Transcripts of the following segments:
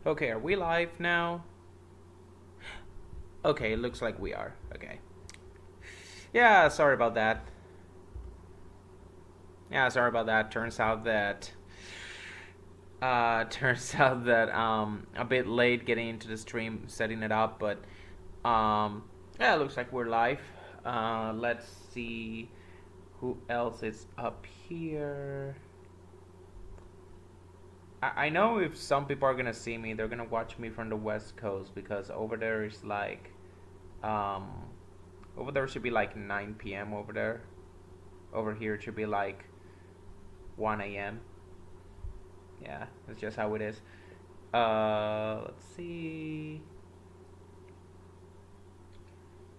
Okay, are we live now? Okay, it looks like we are. Okay. Yeah, sorry about that. Yeah, sorry about that. Turns out that a bit late getting into the stream, setting it up, but yeah, it looks like we're live. Let's see who else is up here. I know if some people are gonna see me, they're gonna watch me from the West Coast because over there is like um over there should be like 9 p.m. over there. Over here it should be like 1 a.m. Yeah, that's just how it is. Let's see.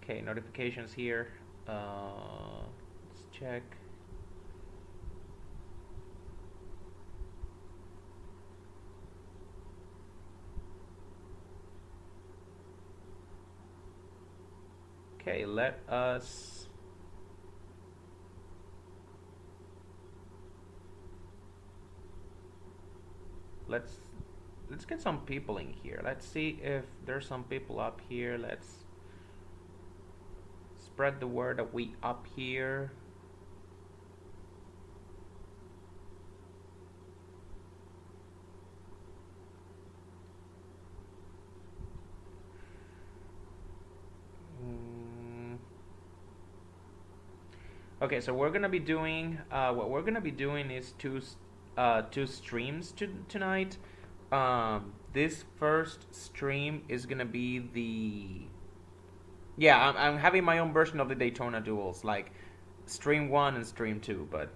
Okay, notifications here. Let's check. Okay, let's let's get some people in here. Let's see if there's some people up here. Let's spread the word that we up here. Mm. Okay, so we're gonna be doing what we're gonna be doing is two streams tonight. This first stream is gonna be the yeah. I'm having my own version of the Daytona duels, like stream one and stream two. But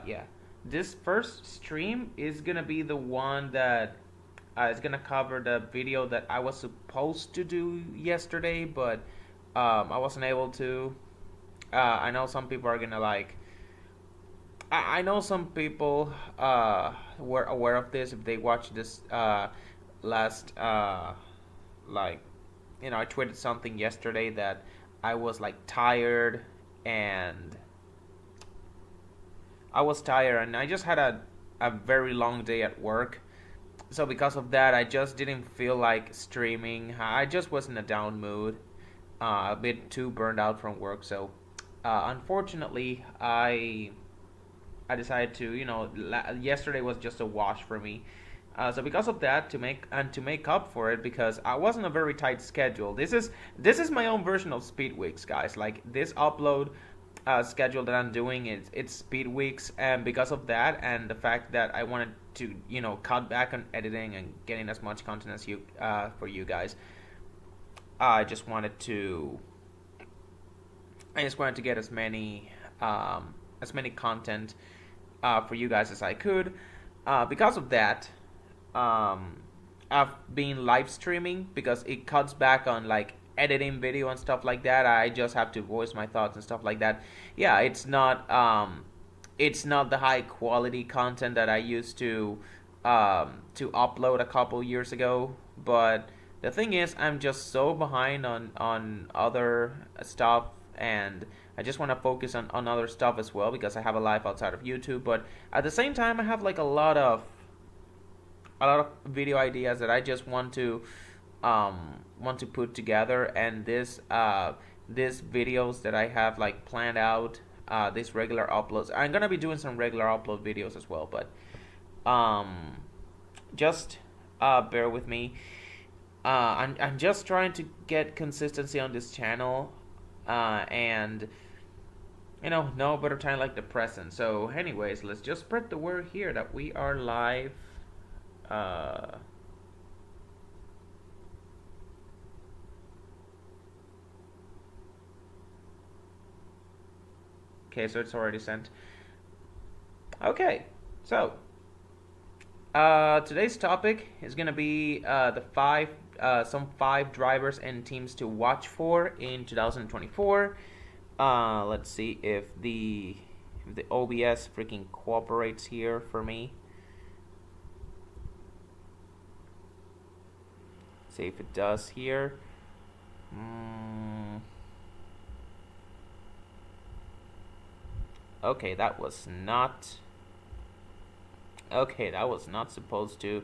yeah, this first stream is gonna be the one that is gonna cover the video that I was supposed to do yesterday, but I wasn't able to. I know some people are gonna like. I know some people were aware of this if they watched this last like I tweeted something yesterday that I was like tired and I just had a very long day at work. So because of that, I just didn't feel like streaming. I just was in a down mood, a bit too burned out from work. So unfortunately, I decided to, yesterday was just a wash for me. So because of that, to make up for it, because I wasn't a very tight schedule. This is my own version of Speed Weeks, guys. Like this upload schedule that I'm doing is it's Speed Weeks, and because of that, and the fact that I wanted to, cut back on editing and getting as much content as you for you guys, I just wanted to get as many content for you guys as I could. Because of that, I've been live streaming because it cuts back on like editing video and stuff like that. I just have to voice my thoughts and stuff like that. Yeah, it's not the high quality content that I used to upload a couple years ago, but the thing is I'm just so behind on other stuff, and I just want to focus on other stuff as well because I have a life outside of YouTube. But at the same time, I have like a lot of video ideas that I just want to put together, and this videos that I have like planned out, these regular uploads. I'm gonna be doing some regular upload videos as well, but um, just bear with me. I'm just trying to get consistency on this channel, and no better time like the present. So, anyways, let's just spread the word here that we are live. Uh, okay, so it's already sent. Okay, so today's topic is gonna be the some five drivers and teams to watch for in 2024. Let's see if the OBS freaking cooperates here for me. See if it does here. Okay, that was not. Okay, that was not supposed to.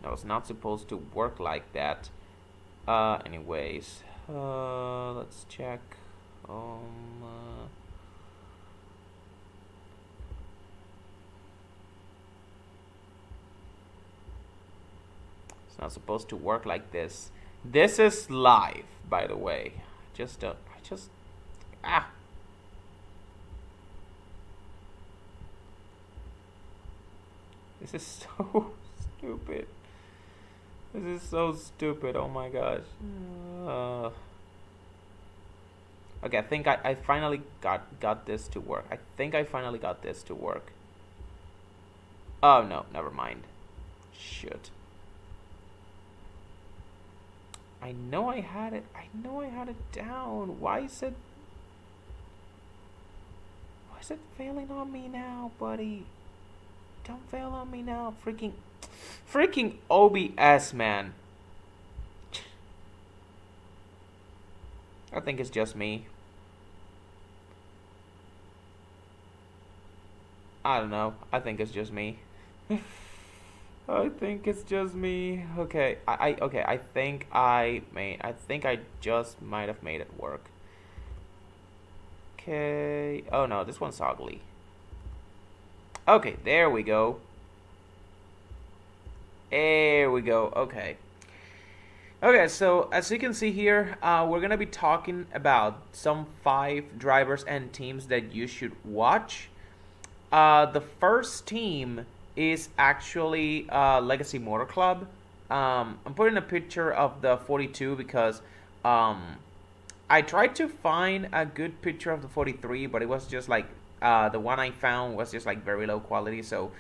That was not supposed to work like that. Anyways, let's check. Uh, it's not supposed to work like this. This is live, by the way. I just, ah. This is so stupid. This is so stupid. Oh my gosh. Uh, okay, I think I finally got this to work. I think I finally got this to work. Oh no, never mind. Shit. I know I had it. I know I had it down. Why is it failing on me now, buddy? Don't fail on me now. Freaking OBS, man. I think it's just me. I don't know. I think it's just me. I think it's just me. Okay, okay. I think I just might have made it work. Okay. Oh no, this one's ugly. Okay, there we go. There we go. Okay. Okay, so as you can see here, we're gonna be talking about some 5 drivers and teams that you should watch. The first team is actually Legacy Motor Club. I'm putting a picture of the 42 because I tried to find a good picture of the 43, but it was just like the one I found was just like very low quality. So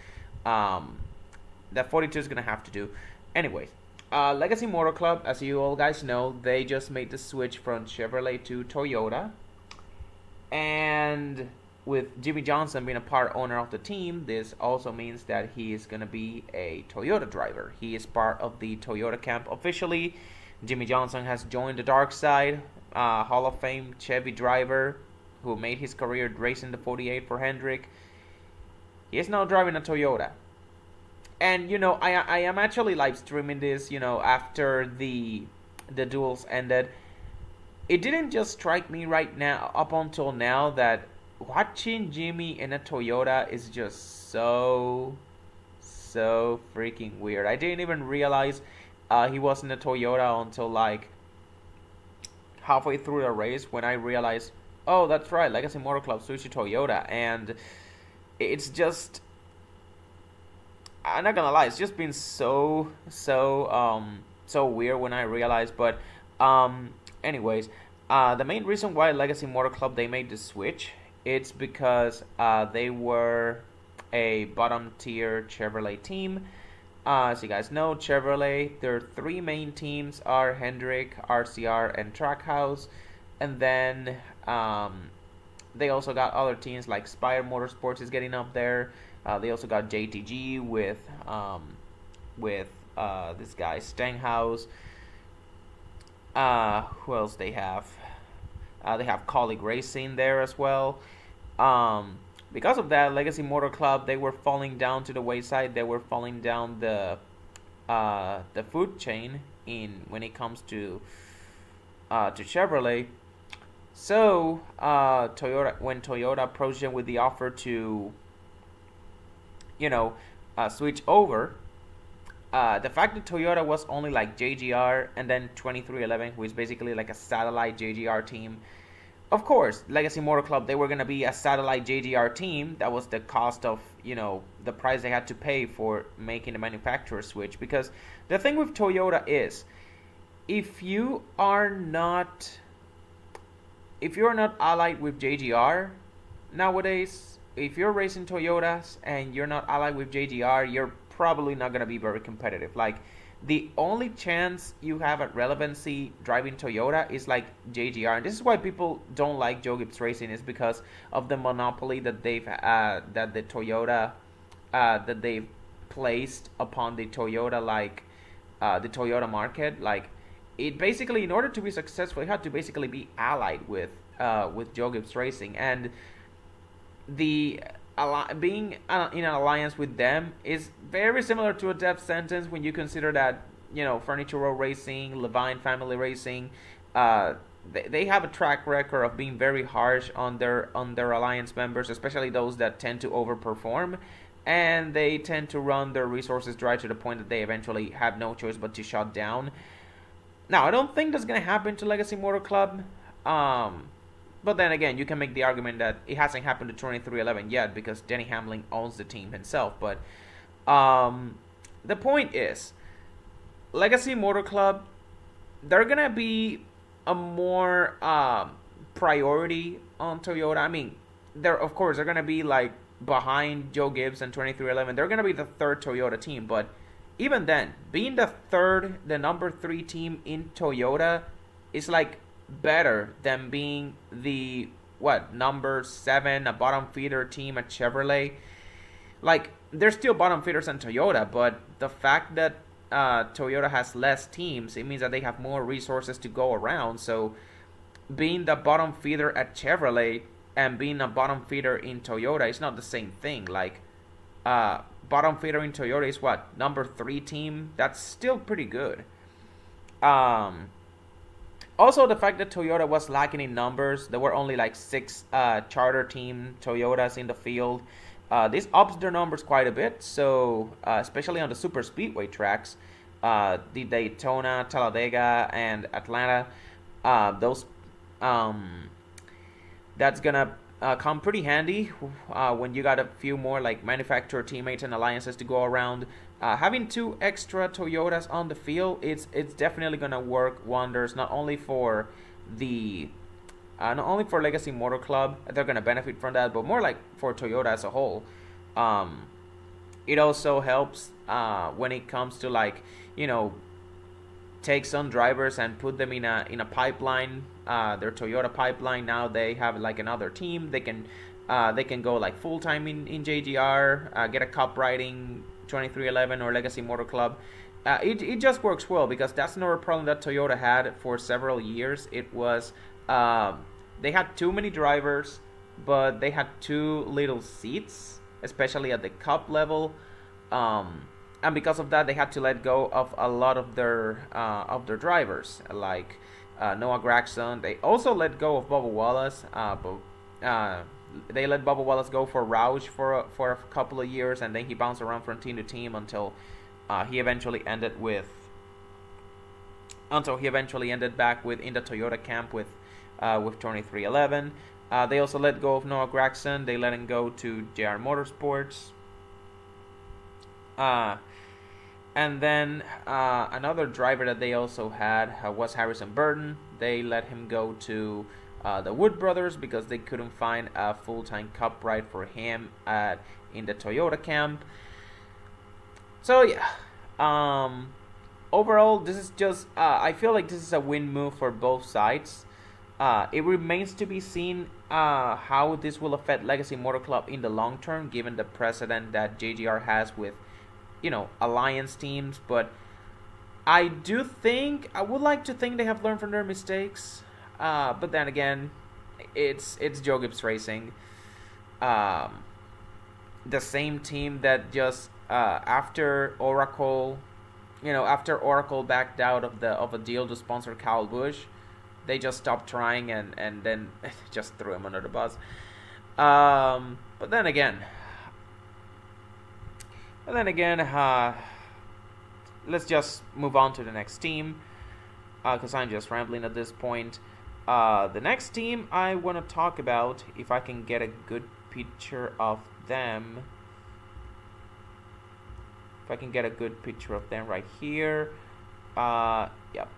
that 42 is gonna have to do. Anyways, Legacy Motor Club, as you all guys know, they just made the switch from Chevrolet to Toyota, and with Jimmie Johnson being a part owner of the team, this also means that he is going to be a Toyota driver. He is part of the Toyota camp officially. Jimmie Johnson has joined the dark side, Hall of Fame Chevy driver who made his career racing the 48 for Hendrick. He is now driving a Toyota. And, you know, I am actually live streaming this, you know, after the duels ended. It didn't just strike me right now, up until now, that watching Jimmy in a Toyota is just so freaking weird. I didn't even realize he was in a Toyota until like halfway through the race, when I realized, oh, that's right, Legacy Motor Club switched to Toyota. And it's just, I'm not gonna lie, it's just been so weird when I realized. But anyways, the main reason why Legacy Motor Club they made the switch, it's because they were a bottom tier Chevrolet team. As you guys know, Chevrolet, their 3 main teams are Hendrick, RCR, and Trackhouse. And then they also got other teams like Spire Motorsports is getting up there. They also got JTG with this guy Stenhouse. Who else they have? They have Colleague Racing there as well. Because of that, Legacy Motor Club, they were falling down to the wayside. They were falling down the food chain when it comes to Chevrolet. So when Toyota approached them with the offer to, you know, switch over, the fact that Toyota was only like JGR and then 2311, who is basically like a satellite JGR team. Of course, Legacy Motor Club, they were going to be a satellite JGR team. That was the cost of, you know, the price they had to pay for making the manufacturer switch. Because the thing with Toyota is, if you are not allied with JGR nowadays, if you're racing Toyotas and you're not allied with JGR, you're probably not going to be very competitive. Like, the only chance you have at relevancy driving Toyota is like JGR, and this is why people don't like Joe Gibbs Racing, is because of the monopoly that they've that they've placed upon the Toyota, like the Toyota market. Like, it basically, in order to be successful, you had to basically be allied with Joe Gibbs Racing. And the being in an alliance with them is very similar to a death sentence when you consider that, Furniture Row Racing, Levine Family Racing, uh, they have a track record of being very harsh on their alliance members, especially those that tend to overperform, and they tend to run their resources dry to the point that they eventually have no choice but to shut down. Now, I don't think that's gonna happen to Legacy Motor Club. Um, but then again, you can make the argument that it hasn't happened to 2311 yet because Denny Hamlin owns the team himself. But um, the point is, Legacy Motor Club, they're gonna be a more priority on Toyota. I mean, they're gonna be like behind Joe Gibbs and 2311. They're gonna be the third Toyota team, but even then, being the number 3 team in Toyota is like better than being the number 7, a bottom feeder team at Chevrolet. Like, they're still bottom feeders in Toyota, but the fact that Toyota has less teams, it means that they have more resources to go around. So being the bottom feeder at Chevrolet and being a bottom feeder in Toyota is not the same thing. Like, bottom feeder in Toyota is number 3 team? That's still pretty good. Also, the fact that Toyota was lacking in numbers, there were only like 6 charter team Toyotas in the field. This ups their numbers quite a bit, so especially on the super speedway tracks, the Daytona, Talladega, and Atlanta, those that's gonna come pretty handy when you got a few more like manufacturer teammates and alliances to go around. Having 2 extra Toyotas on the field, it's definitely gonna work wonders. Not only for Legacy Motor Club, they're gonna benefit from that, but more like for Toyota as a whole. It also helps when it comes to take some drivers and put them in a pipeline, their Toyota pipeline. Now they have like another team. They can go like full time in JGR, get a cup riding 2311 or Legacy Motor Club. It just works well because that's another problem that Toyota had for several years. It was they had too many drivers, but they had too little seats, especially at the cup level. And because of that, they had to let go of a lot of their drivers, like Noah Gragson. They also let go of Bubba Wallace. They let Bubba Wallace go for Roush for a couple of years, and then he bounced around from team to team until he eventually ended back in the Toyota camp with 2311. They also let go of Noah Gragson. They let him go to JR Motorsports. And then another driver that they also had was Harrison Burton. They let him go to the Wood Brothers because they couldn't find a full-time cup ride for him in the Toyota camp. So yeah, overall, this is just I feel like this is a win move for both sides. It remains to be seen how this will affect Legacy Motor Club in the long term, given the precedent that JGR has with alliance teams. But I would like to think they have learned from their mistakes. But then again, it's Joe Gibbs Racing, the same team that just after Oracle backed out of a deal to sponsor Kyle Busch, they just stopped trying and then just threw him under the bus. But then again, let's just move on to the next team, because I'm just rambling at this point. The next team I want to talk about, if I can get a good picture of them. If I can get a good picture of them right here. Yep.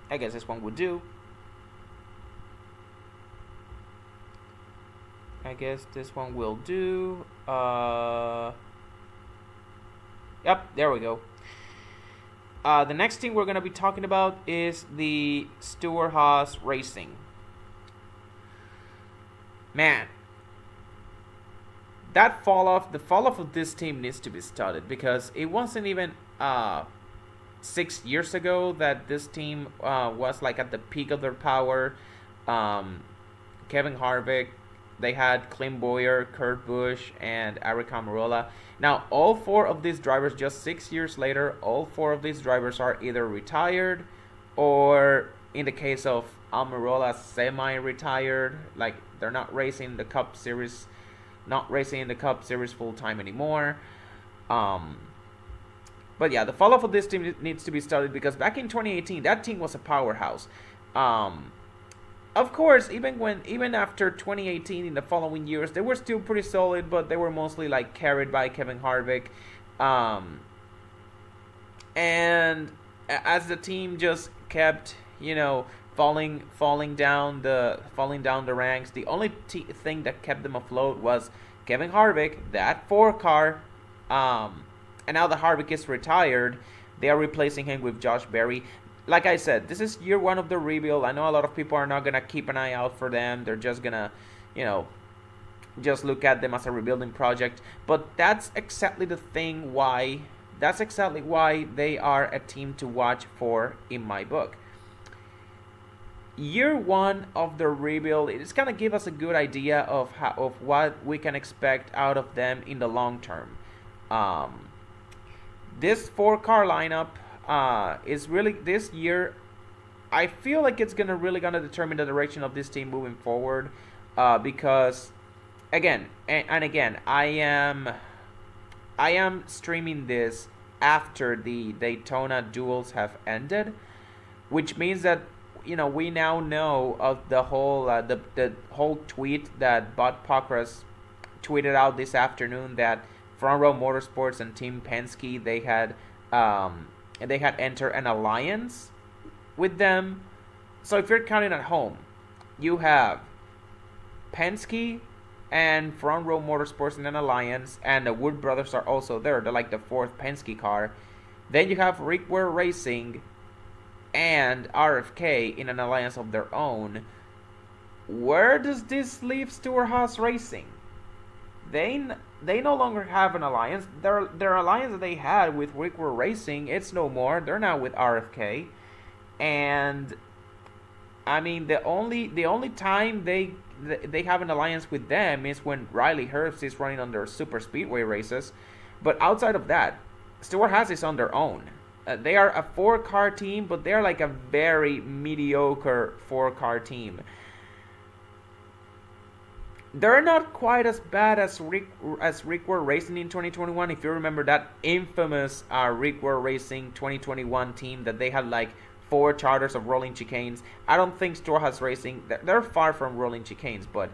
I guess this one would do. I guess this one will do. Yep, there we go. The next thing we're going to be talking about is the Stewart-Haas Racing. Man, the fall off of this team needs to be studied, because it wasn't even 6 years ago that this team was like at the peak of their power. Kevin Harvick They had Clint Bowyer, Kurt Busch, and Aric Almirola. Now, all four of these drivers, just 6 years later, all four of these drivers are either retired or, in the case of Almirola, semi-retired. Like, they're not racing the Cup Series, not racing in the Cup Series full time anymore. Um, but yeah, the follow-up of this team needs to be studied because back in 2018, that team was a powerhouse. Um, of course, even after 2018, in the following years, they were still pretty solid, but they were mostly like carried by Kevin Harvick. Um, and as the team just kept, falling down the ranks, the only thing that kept them afloat was Kevin Harvick, that four car. And now that Harvick is retired, they are replacing him with Josh Berry. Like I said, this is year one of the rebuild. I know a lot of people are not gonna keep an eye out for them. They're just gonna, you know, just look at them as a rebuilding project. But that's exactly the thing why. That's exactly why they are a team to watch for in my book. Year one of the rebuild, it's gonna give us a good idea of what we can expect out of them in the long term. Um, this four car lineup is really this year. I feel like it's gonna determine the direction of this team moving forward, because again and again, I am streaming this after the Daytona duels have ended, which means that we now know of the whole tweet that Bud Pockrass tweeted out this afternoon, that Front Row Motorsports and Team Penske, they had entered an alliance with them. So if you're counting at home, you have Penske and Front Row Motorsports in an alliance, and the Wood brothers are also there. They're like the fourth Penske car. Then you have Rick Ware Racing and RFK in an alliance of their own. Where does this leave Stewart-Haas Racing? They no longer have an alliance. Their alliance that they had with Rick Ware Racing, it's no more. They're now with RFK, and I mean the only time they have an alliance with them is when Riley Herbst is running on their super speedway races. But outside of that, Stewart-Haas is on their own. They are a four-car team, but they're like a very mediocre four-car team. They're not quite as bad as Rick Ware Racing in 2021. If you remember that infamous Rick Ware Racing 2021 team that they had like 4 charters of rolling chicanes. I don't think Stewart-Haas Racing, they're far from rolling chicanes, but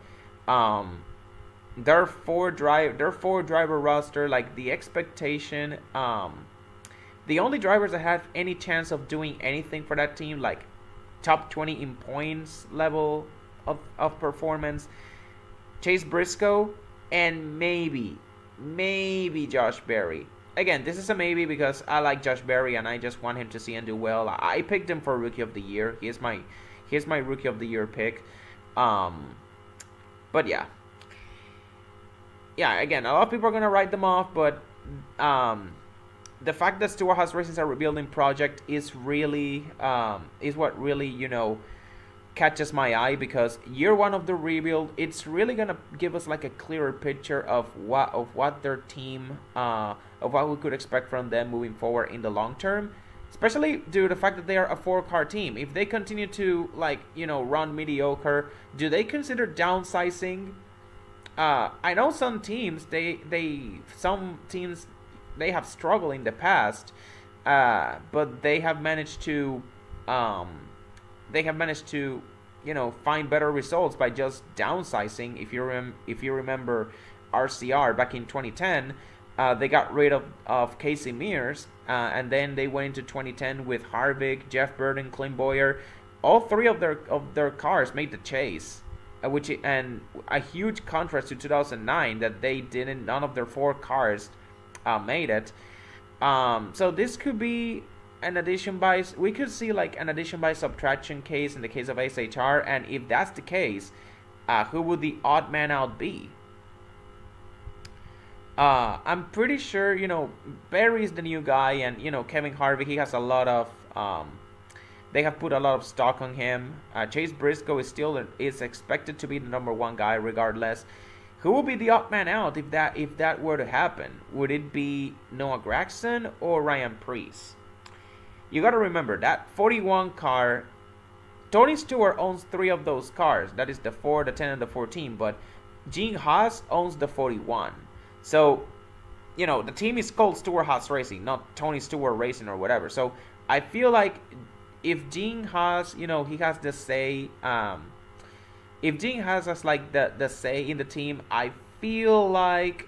their four driver roster, like the expectation, the only drivers that had any chance of doing anything for that team, like top 20 in points level of performance, Chase Briscoe and maybe Josh Berry. Again, this is a maybe because I like Josh Berry and I just want him to see and do well. I picked him for Rookie of the Year. Here's my Rookie of the Year pick. But yeah. Yeah, again, a lot of people are going to write them off, but the fact that Stewart-Haas Racing is a rebuilding project is really is what really, catches my eye, because year one of the rebuild, it's really gonna give us like a clearer picture of what their team of what we could expect from them moving forward in the long term, especially due to the fact that they are a 4-car team. If they continue to run mediocre, do they consider downsizing? I know some teams they have struggled in the past, but they have managed to find better results by just downsizing. If you remember RCR back in 2010, they got rid of Casey Mears, and then they went into 2010 with Harvick, Jeff Burton, Clint Bowyer. All 3 of their cars made the chase, and a huge contrast to 2009 that they didn't. None of their 4 cars made it. So this could be we could see like an addition by subtraction case in the case of SHR, and if that's the case, who would the odd man out be? I'm pretty sure Barry's the new guy, and Kevin Harvick, he has a lot of They have put a lot of stock on him. Chase Briscoe is expected to be the number one guy regardless. Who will be the odd man out if that were to happen? Would it be Noah Gragson or Ryan Preece? You got to remember that 41 car. Tony Stewart owns 3 of those cars. That is the 4, the 10, and the 14. But Gene Haas owns the 41. So, the team is called Stewart Haas Racing, not Tony Stewart Racing or whatever. So I feel like if Gene Haas, he has the say. If Gene Haas has like the say in the team, I feel like,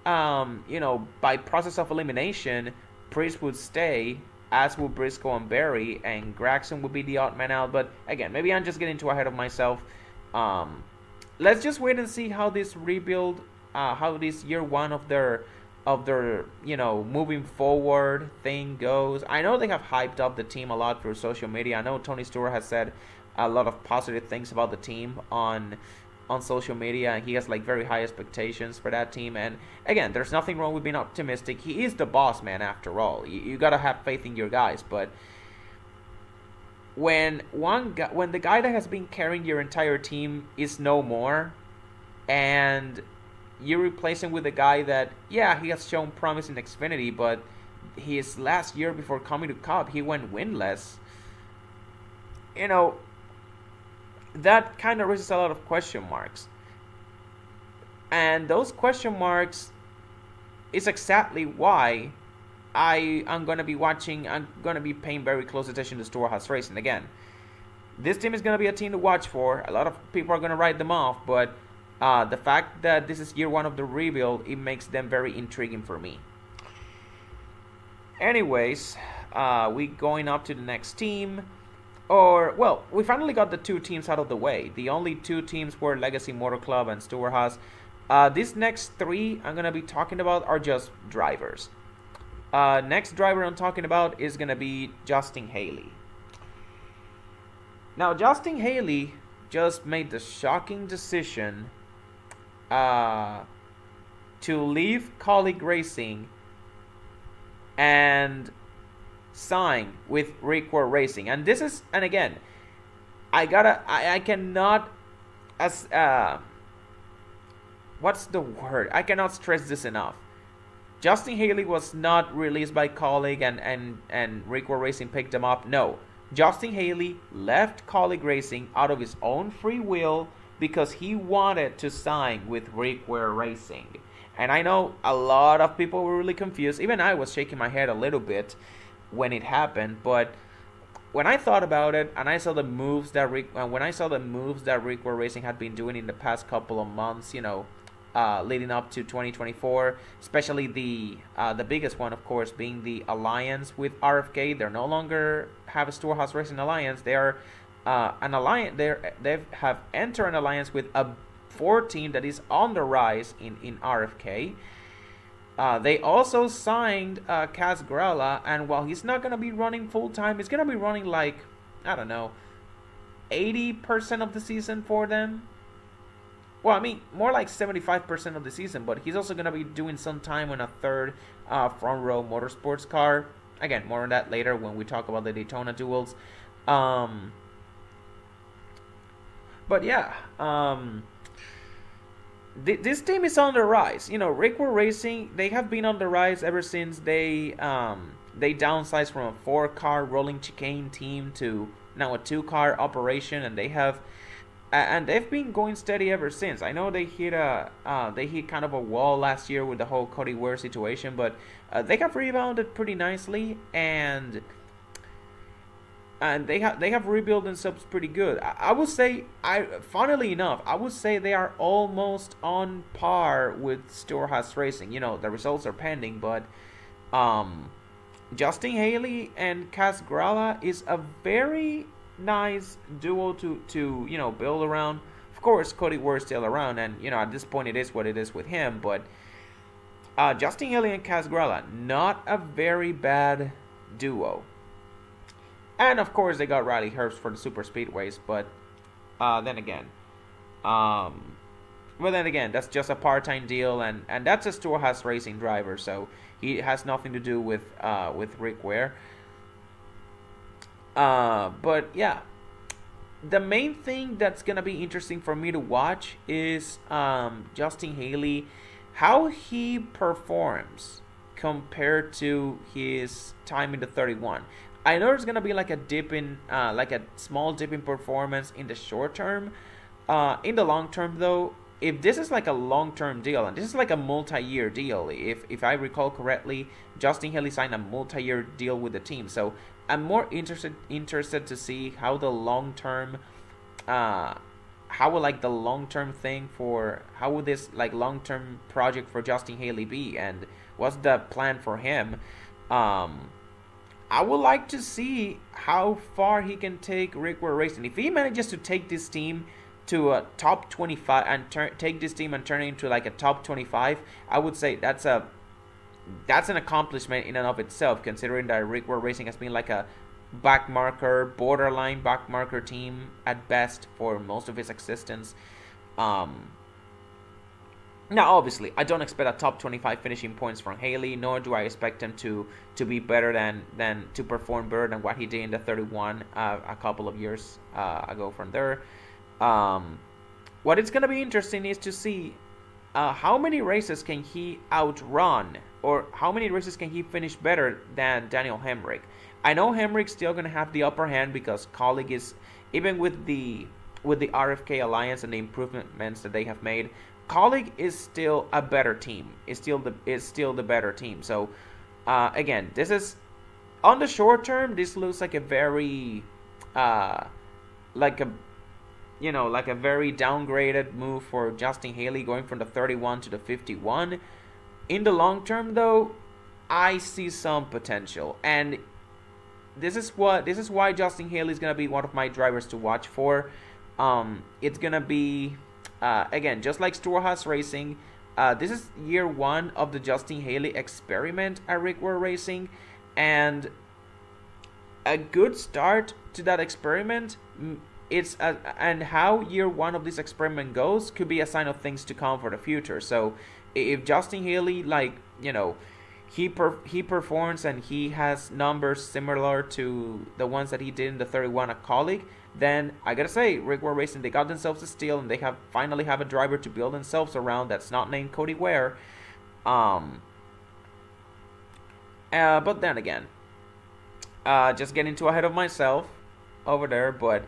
by process of elimination, Preece would stay, as would Briscoe and Berry, and Gragson would be the odd man out. But again, maybe I'm just getting too ahead of myself. Let's just wait and see how this rebuild, how this year one of their moving forward thing goes. I know they have hyped up the team a lot through social media. I know Tony Stewart has said a lot of positive things about the team on social media, and he has like very high expectations for that team. And again, there's nothing wrong with being optimistic. He is the boss man after all. You gotta have faith in your guys. But when the guy that has been carrying your entire team is no more, and you replace him with a guy that, yeah, he has shown promise in Xfinity, but his last year before coming to Cup, he went winless. That kind of raises a lot of question marks. And those question marks is exactly why I'm going to be paying very close attention to Stewart Haas Racing. Again, this team is going to be a team to watch for. A lot of people are going to write them off, but the fact that this is year one of the rebuild, it makes them very intriguing for me. Anyways, we going up to the next team. We finally got the 2 teams out of the way. The only 2 teams were Legacy Motor Club and Stewart Haas. These next 3 I'm going to be talking about are just drivers. Next driver I'm talking about is going to be Justin Haley. Now, Justin Haley just made the shocking decision to leave Kaulig Racing and sign with Requa Racing. And again, I cannot, what's the word? I cannot stress this enough. Justin Haley was not released by Kaulig and Requa Racing picked him up. No. Justin Haley left Kaulig Racing out of his own free will because he wanted to sign with Requa Racing. And I know a lot of people were really confused. Even I was shaking my head a little bit when it happened, but when I thought about it and I saw the moves that Requa Racing had been doing in the past couple of months, leading up to 2024, especially the biggest one, of course, being the alliance with RFK. They're no longer have a Stewart Haas Racing alliance. They are an alliance. They have entered an alliance with a 14 that is on the rise in RFK. They also signed Kaz Grala, and while he's not going to be running full-time, he's going to be running like, I don't know, 80% of the season for them. Well, I mean, more like 75% of the season, but he's also going to be doing some time on a third front row motorsports car. Again, more on that later when we talk about the Daytona duels. But yeah, this team is on the rise. Requa Racing, they have been on the rise ever since they downsized from a 4-car rolling chicane team to now a 2-car operation, and they've been going steady ever since. I know they hit kind of a wall last year with the whole Cody Ware situation, but they have rebounded pretty nicely, and they have rebuilt themselves pretty good. I would say, funnily enough, I would say they are almost on par with Stewart Haas Racing. The results are pending, but Justin Haley and Kaz Grala is a very nice duo to build around. Of course, Cody Ware is still around, and at this point it is what it is with him. But Justin Haley and Kaz Grala, not a very bad duo. And of course, they got Riley Herbst for the super speedways, but then again, that's just a part-time deal, and that's a Stewart Haas Racing driver, so he has nothing to do with Rick Ware. But yeah, the main thing that's gonna be interesting for me to watch is Justin Haley, how he performs compared to his time in the 31. I know there's gonna be like a dip in, like a small dip in performance in the short term. In the long term, though, if this is like a long-term deal, and this is like a multi-year deal, if I recall correctly, Justin Haley signed a multi-year deal with the team. So I'm more interested to see how the long-term, how will like the long-term thing for how would this like long-term project for Justin Haley be, and what's the plan for him? Um, I would like to see how far he can take Rick Ware Racing. If he manages to take this team to a top 25 and take this team and turn it into like a top 25, I would say that's an accomplishment in and of itself, considering that Rick Ware Racing has been like a backmarker, borderline backmarker team at best for most of its existence. Um, Now, obviously, I don't expect a top 25 finishing points from Haley, nor do I expect him to be better than to perform better than what he did in the 31 a couple of years ago from there. Um, what it's gonna be interesting is to see how many races can he outrun, or how many races can he finish better than Daniel Hemrick. I know Hemrick's still gonna have the upper hand because Kaulig is, even with the RFK Alliance and the improvements that they have made, Kaulig is still a better team. Is still the better team. So again, this is on the short term. This looks like a very like a like a very downgraded move for Justin Haley, going from the 31 to the 51. In the long term, though, I see some potential, and this is why Justin Haley is gonna be one of my drivers to watch for. It's gonna be again, just like Stewart-Haas Racing. This is year one of the Justin Haley experiment at Rick Ware Racing, and a good start to that experiment. And how year one of this experiment goes could be a sign of things to come for the future. So if Justin Haley, like, he performs and he has numbers similar to the ones that he did in the 31 at Kaulig, then I gotta say, Rick Ware Racing, they got themselves a steal, and they finally have a driver to build themselves around that's not named Cody Ware. But then again, just getting too ahead of myself over there, but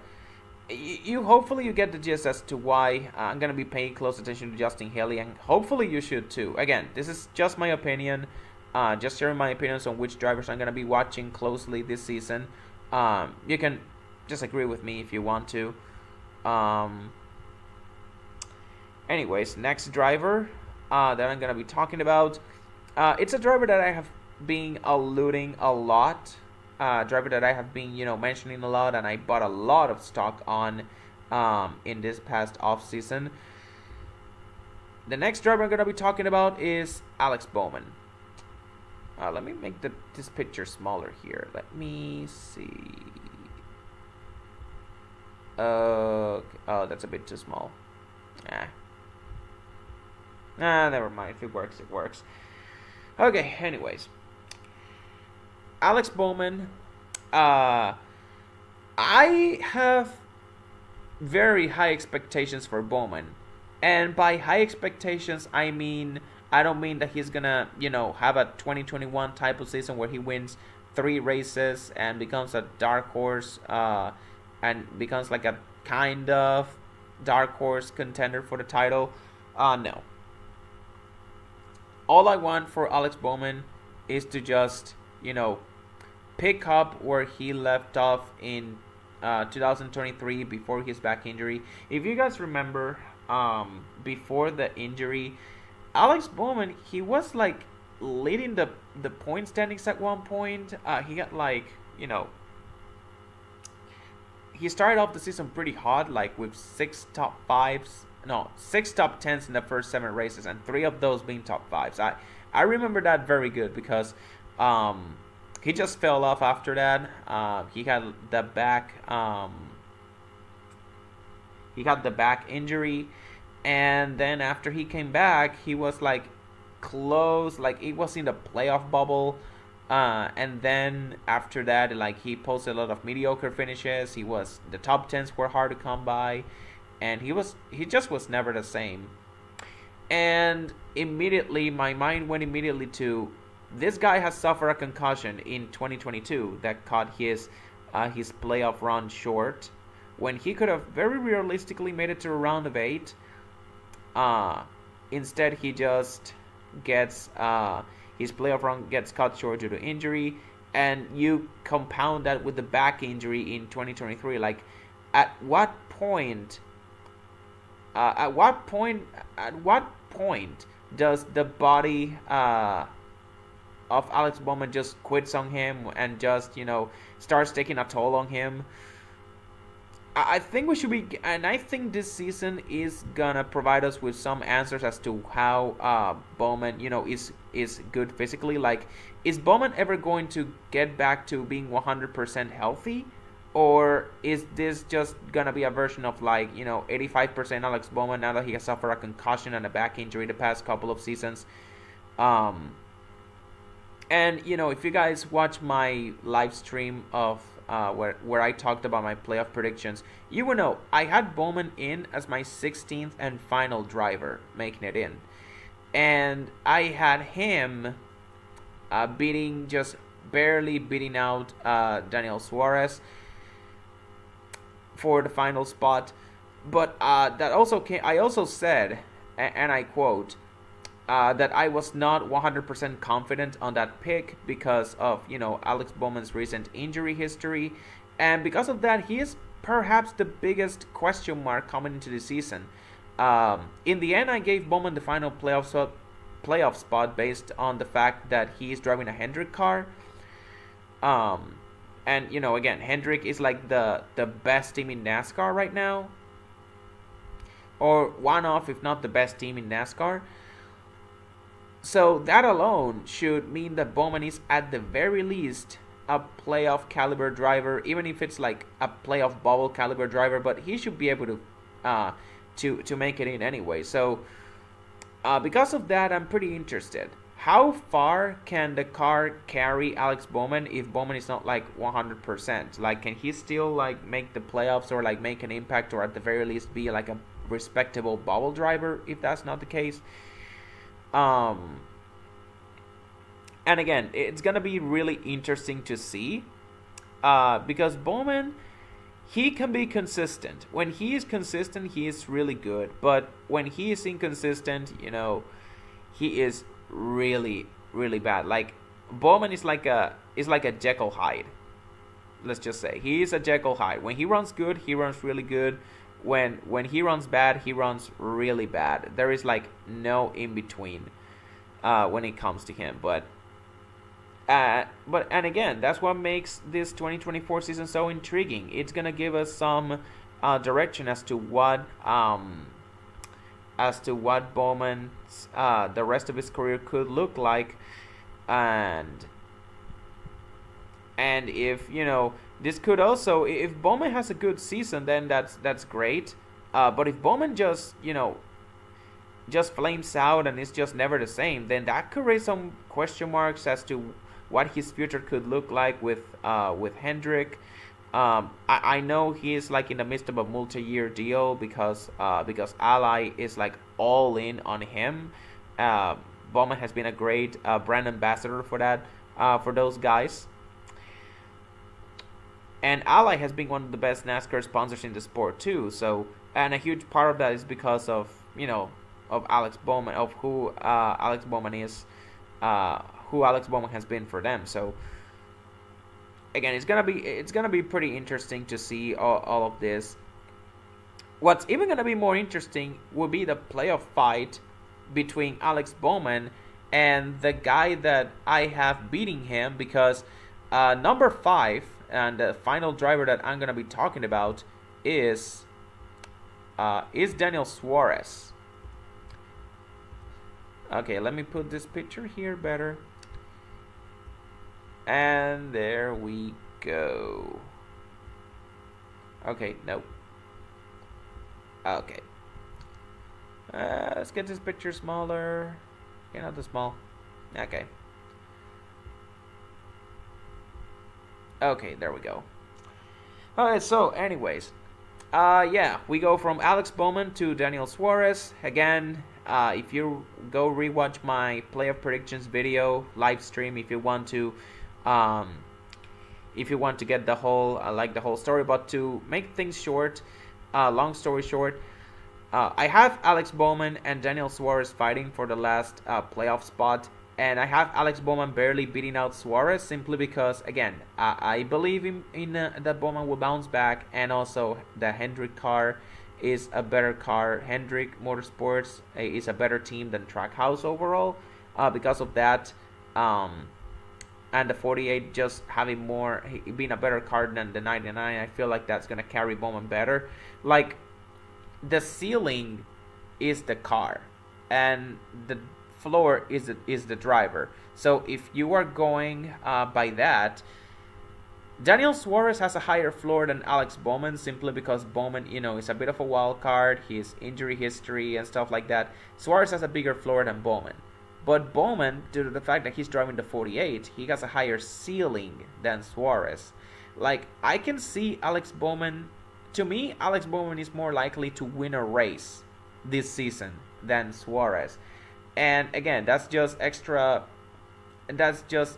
you hopefully you get the gist as to why I'm gonna be paying close attention to Justin Haley, and hopefully you should too. Again, this is just my opinion, just sharing my opinions on which drivers I'm gonna be watching closely this season. You can disagree with me if you want to. Anyways, next driver that I'm gonna be talking about, it's a driver that I have been alluding a lot. Driver that I have been, mentioning a lot, and I bought a lot of stock on in this past off season. The next driver I'm gonna be talking about is Alex Bowman. Let me make this picture smaller here. Let me see. Oh, that's a bit too small. Never mind. If it works, it works. Okay. Anyways. Alex Bowman, I have very high expectations for Bowman, and by high expectations, I don't mean that he's gonna, have a 2021 type of season where he wins 3 races and becomes a dark horse, and becomes like a kind of dark horse contender for the title. No. All I want for Alex Bowman is to just, pick up where he left off in 2023 before his back injury. If you guys remember, before the injury, Alex Bowman, he was like leading the point standings at one point. He got like, he started off the season pretty hot, like with 6 top 10s in the first 7 races, and 3 of those being top 5s. I remember that very good because he just fell off after that. He had the back injury, and then after he came back, he was like close, like it was in the playoff bubble. And then after that, like he posted a lot of mediocre finishes. The top tens were hard to come by, and he just was never the same. And immediately my mind went immediately to this guy has suffered a concussion in 2022 that cut his playoff run short when he could have very realistically made it to a round of 8. Instead, he just gets his playoff run gets cut short due to injury, and you compound that with the back injury in 2023. Like, at what point? At what point? At what point does the body of Alex Bowman just quits on him and just starts taking a toll on him? I think we should be, and I think this season is gonna provide us with some answers as to how Bowman, is good physically. Like, is Bowman ever going to get back to being 100% healthy, or is this just gonna be a version of 85% Alex Bowman now that he has suffered a concussion and a back injury the past couple of seasons? And if you guys watch my live stream of where I talked about my playoff predictions, you will know I had Bowman in as my 16th and final driver, making it in. And I had him barely beating out Daniel Suarez for the final spot. But that also I also said, and I quote, that I was not 100% confident on that pick because of, Alex Bowman's recent injury history. And because of that, he is perhaps the biggest question mark coming into the season. In the end, I gave Bowman the final playoff spot based on the fact that he is driving a Hendrick car. And, again, Hendrick is like the best team in NASCAR right now. Or one of, if not the best team in NASCAR. So that alone should mean that Bowman is at the very least a playoff caliber driver, even if it's like a playoff bubble caliber driver. But he should be able to make it in anyway. So because of that, I'm pretty interested. How far can the car carry Alex Bowman if Bowman is not 100%? Like, can he still make the playoffs or make an impact, or at the very least be a respectable bubble driver if that's not the case? And again, it's gonna be really interesting to see, because Bowman, he can be consistent. When he is consistent, he is really good. But when he is inconsistent, he is really, really bad. Like, Bowman is like a Jekyll Hyde. Let's just say he is a Jekyll Hyde. When he runs good, he runs really good. When he runs bad, he runs really bad. There is no in between when it comes to him. But and again, that's what makes this 2024 season so intriguing. It's gonna give us some direction as to what Bowman's the rest of his career could look like, and if this could also, if Bowman has a good season, then that's great. But if Bowman just flames out and it's just never the same, then that could raise some question marks as to what his future could look like with Hendrick. I know he is in the midst of a multi-year deal because Ally is all in on him. Bowman has been a great brand ambassador for that for those guys. And Ally has been one of the best NASCAR sponsors in the sport too. So, and a huge part of that is because of of Alex Bowman, of who Alex Bowman is, who Alex Bowman has been for them. So again, it's gonna be pretty interesting to see all of this. What's even gonna be more interesting will be the playoff fight between Alex Bowman and the guy that I have beating him, because number 5 and the final driver that I'm gonna be talking about is Daniel Suarez. Okay, let me put this picture here better. And there we go. Okay, no. Okay. Let's get this picture smaller. Okay, not too small. Okay. Okay, there we go. Alright, so anyways, yeah, we go from Alex Bowman to Daniel Suarez. Again, if you go rewatch my playoff predictions video live stream, um, if you want to get the whole the whole story, but to make things short, long story short, I have Alex Bowman and Daniel Suarez fighting for the last playoff spot, and I have Alex Bowman barely beating out Suarez simply because, again, I believe in that Bowman will bounce back, and also the Hendrick car is a better car. Hendrick Motorsports is a better team than Trackhouse overall. Because of that, and the 48 just having more, being a better car than the 99, I feel like that's gonna carry Bowman better. Like, the ceiling is the car, and the floor is the driver. So if you are going by that, Daniel Suarez has a higher floor than Alex Bowman simply because Bowman, is a bit of a wild card, his injury history and stuff like that. Suarez has a bigger floor than Bowman. But Bowman, due to the fact that he's driving the 48, he has a higher ceiling than Suarez. Like, I can see Alex Bowman. To me, Alex Bowman is more likely to win a race this season than Suarez. And again, that's just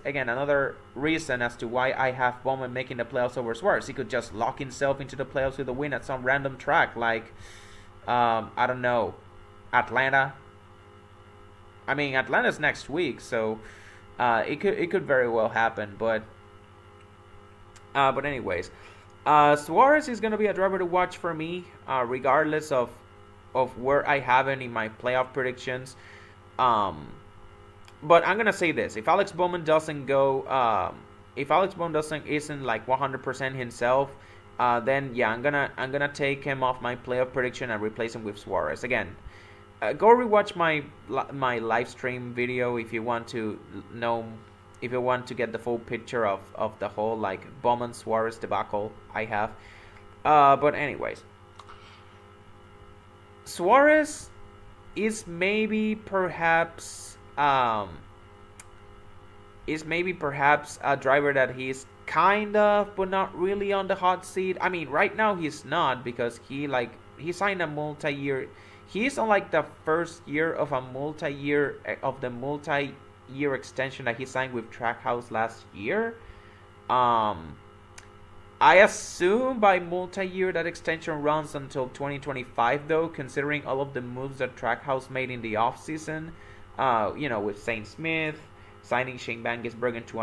another reason as to why I have Bowman making the playoffs over Suarez. He could just lock himself into the playoffs with a win at some random track, like I don't know, Atlanta. I mean, Atlanta's next week, so it could very well happen. But anyways, Suarez is gonna be a driver to watch for me, regardless of where I have him in my playoff predictions. But I'm gonna say this: if Alex Bowman doesn't go, if Alex Bowman isn't like 100% himself, then yeah, I'm gonna take him off my playoff prediction and replace him with Suarez again. Go rewatch my live stream video if you want to know, if you want to get the full picture of the whole like Bowman Suarez debacle I have. But anyways, Suarez is maybe perhaps a driver that he's kind of but not really on the hot seat. I mean, right now he's not, because he signed a multi-year. He's on like the first year of the multi-year extension that he signed with Trackhouse last year. I assume by multi-year that extension runs until 2025, though, considering all of the moves that Trackhouse made in the offseason. With Saint Smith signing Shane Van Gisbergen to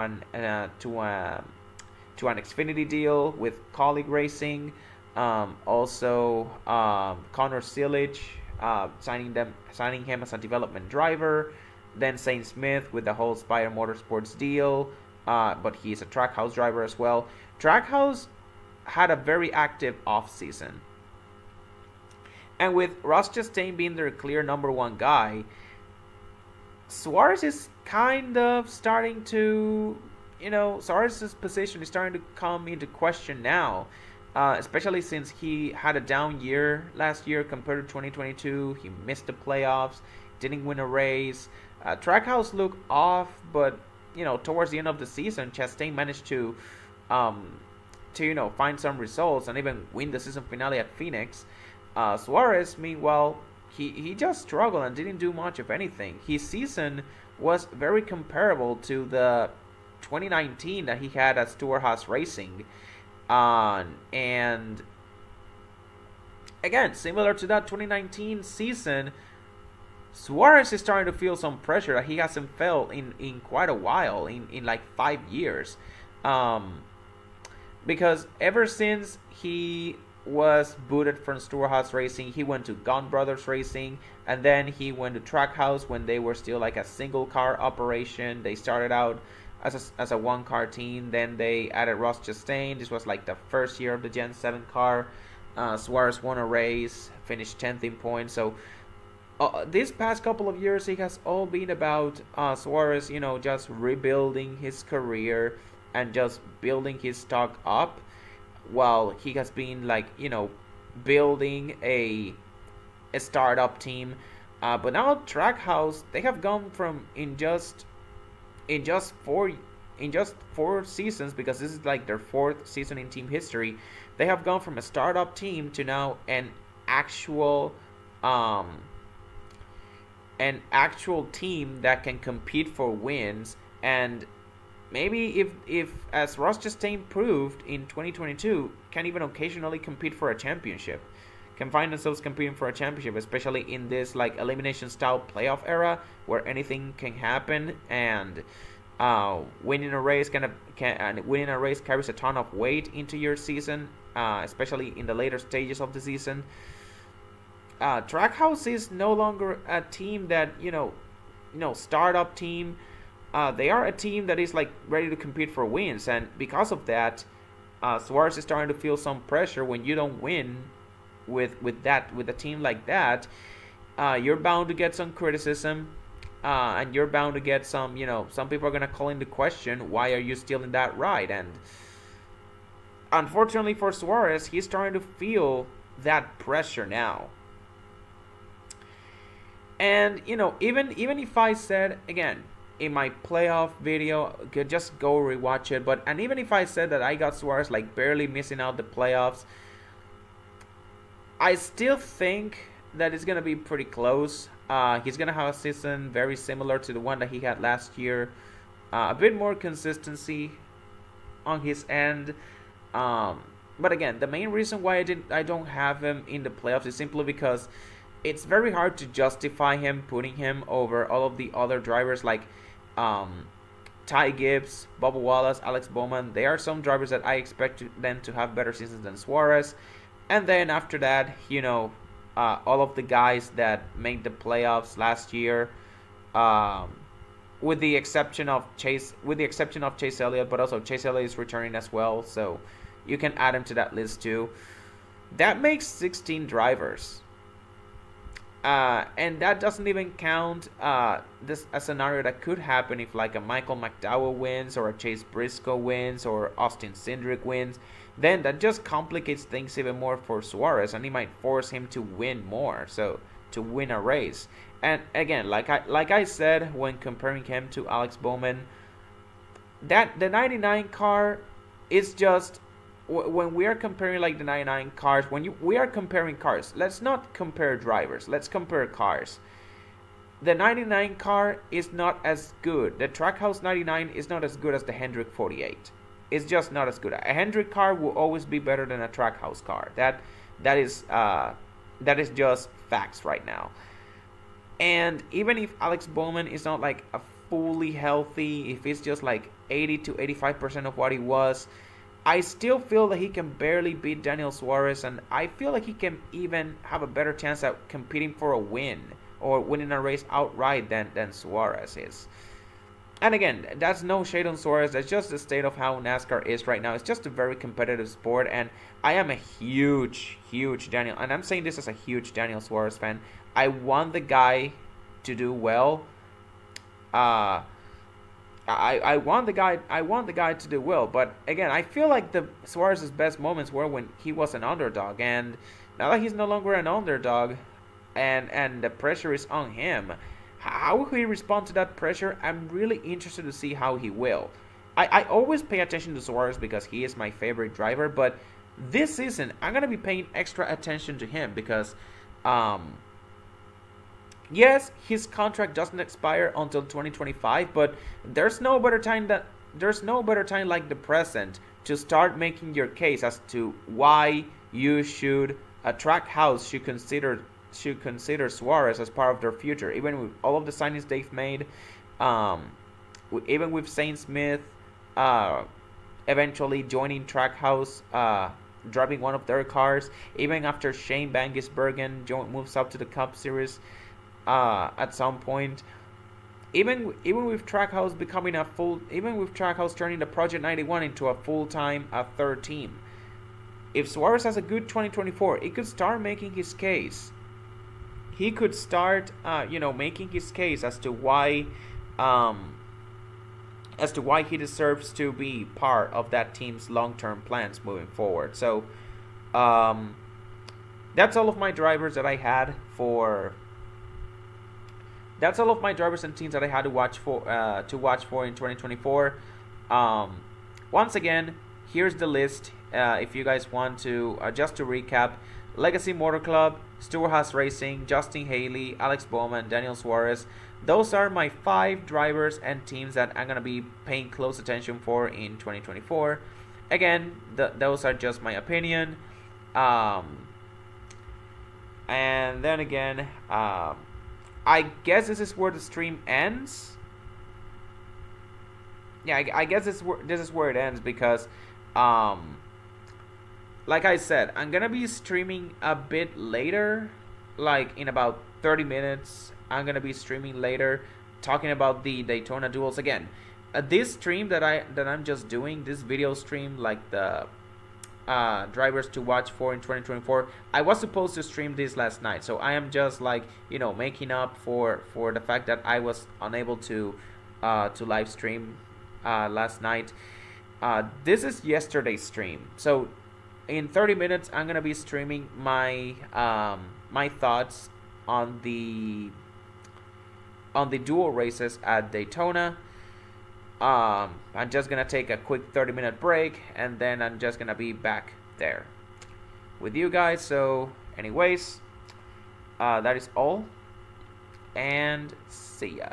an Xfinity deal with Colleague Racing. Also, Connor Silich, signing him as a development driver. Then Saint Smith with the whole Spire Motorsports deal, but he's a Trackhouse driver as well. Trackhouse had a very active offseason. And with Ross Chastain being their clear number one guy, Suarez is kind of starting to, Suarez's position is starting to come into question now. Especially since he had a down year last year compared to 2022. He missed the playoffs, didn't win a race. Trackhouse looked off, but towards the end of the season, Chastain managed to find some results and even win the season finale at Phoenix. Suarez, meanwhile, he just struggled and didn't do much of anything. His season was very comparable to the 2019 that he had at Stewart-Haas Racing. And again, similar to that 2019 season, Suarez is starting to feel some pressure that he hasn't felt in quite a while, in like 5 years. Because ever since he was booted from Stewart-Haas Racing, he went to Gunn Brothers Racing, and then he went to Trackhouse when they were still like a single car operation. They started out as a one car team. Then they added Ross Chastain. This was like the first year of the Gen 7 car. Suarez won a race, finished 10th in points. So this past couple of years, it has all been about Suarez, just rebuilding his career and just building his stock up, while he has been building a startup team. But now Trackhouse, they have gone from in just in just 4 seasons, because this is like their 4th season in team history, they have gone from a startup team to now actual um, an actual team that can compete for wins. And maybe if as Ross Chastain proved in 2022, can even occasionally compete for a championship, can find themselves competing for a championship, especially in this like elimination style playoff era where anything can happen. And winning a race winning a race carries a ton of weight into your season, especially in the later stages of the season. Trackhouse is no longer a team that startup team. They are a team that is like ready to compete for wins, and because of that, Suarez is starting to feel some pressure when you don't win with a team like that. You're bound to get some criticism, and you're bound to get some people are gonna call into question, why are you still in that ride? And unfortunately for Suarez, he's starting to feel that pressure now. And even if I said again in my playoff video, could just go rewatch it. And even if I said that I got Suarez like barely missing out the playoffs, I still think that it's gonna be pretty close. He's gonna have a season very similar to the one that he had last year. A bit more consistency on his end. But again, the main reason why I don't have him in the playoffs is simply because it's very hard to justify him putting him over all of the other drivers like Ty Gibbs, Bubba Wallace, Alex Bowman. They are some drivers that I expect them to have better seasons than Suarez. And then after that, all of the guys that made the playoffs last year, with the exception of Chase Elliott, but also Chase Elliott is returning as well, so you can add him to that list too. That makes 16 drivers. And that doesn't even count this a scenario that could happen if like a Michael McDowell wins, or a Chase Briscoe wins, or Austin Cindric wins. Then that just complicates things even more for Suarez, and he might force him to win more, so to win a race. And again, like I said when comparing him to Alex Bowman, that the 99 car is just, when we are comparing like the 99 cars, we are comparing cars, let's not compare drivers, let's compare cars. The 99 car is not as good. The Trackhouse 99 is not as good as the Hendrick 48. It's just not as good. A Hendrick car will always be better than a Trackhouse car. That is just facts right now. And even if Alex Bowman is not like a fully healthy, if it's just like 80 to 85% of what he was, I still feel that he can barely beat Daniel Suarez, and I feel like he can even have a better chance at competing for a win or winning a race outright than Suarez is. And again, that's no shade on Suarez. That's just the state of how NASCAR is right now. It's just a very competitive sport, and I am a huge Daniel, and I'm saying this as a huge Daniel Suarez fan. I want the guy to do well. I want the guy to do well, but again, I feel like the Suarez's best moments were when he was an underdog, and now that he's no longer an underdog, and the pressure is on him, how will he respond to that pressure? I'm really interested to see how he will. I always pay attention to Suarez because he is my favorite driver, but this season I'm gonna be paying extra attention to him because, yes, his contract doesn't expire until 2025, but there's no better time like the present to start making your case as to why you should a Trackhouse should consider Suarez as part of their future, even with all of the signings they've made, even with Zane Smith eventually joining Trackhouse, driving one of their cars, even after Shane Bangisbergen moves up to the Cup Series at some point, even with Trackhouse turning the Project 91 into a full-time third team. If Suarez has a good 2024, he could start making his case. He could start, making his case as to why he deserves to be part of that team's long-term plans moving forward. So, that's all of my drivers that I had for. That's all of my drivers and teams that I had to watch for in 2024. Once again, here's the list. If you guys want to, just to recap: Legacy Motor Club, Stewart Haas Racing, Justin Haley, Alex Bowman, Daniel Suarez. Those are my 5 drivers and teams that I'm gonna be paying close attention for in 2024. Again, those are just my opinion. And then again, I guess this is where the stream ends. Yeah, I guess this is where it ends because, like I said, I'm gonna be streaming a bit later, like in about 30 minutes. I'm gonna be streaming later, talking about the Daytona duels again. This stream that I'm just doing, this video stream, like the drivers to watch for in 2024. I was supposed to stream this last night, so I am just like, you know, making up for the fact that I was unable to live stream last night. This is yesterday's stream, so in 30 minutes I'm gonna be streaming my my thoughts on the dual races at Daytona. I'm just gonna take a quick 30-minute break, and then I'm just gonna be back there with you guys. So anyways, that is all, and see ya.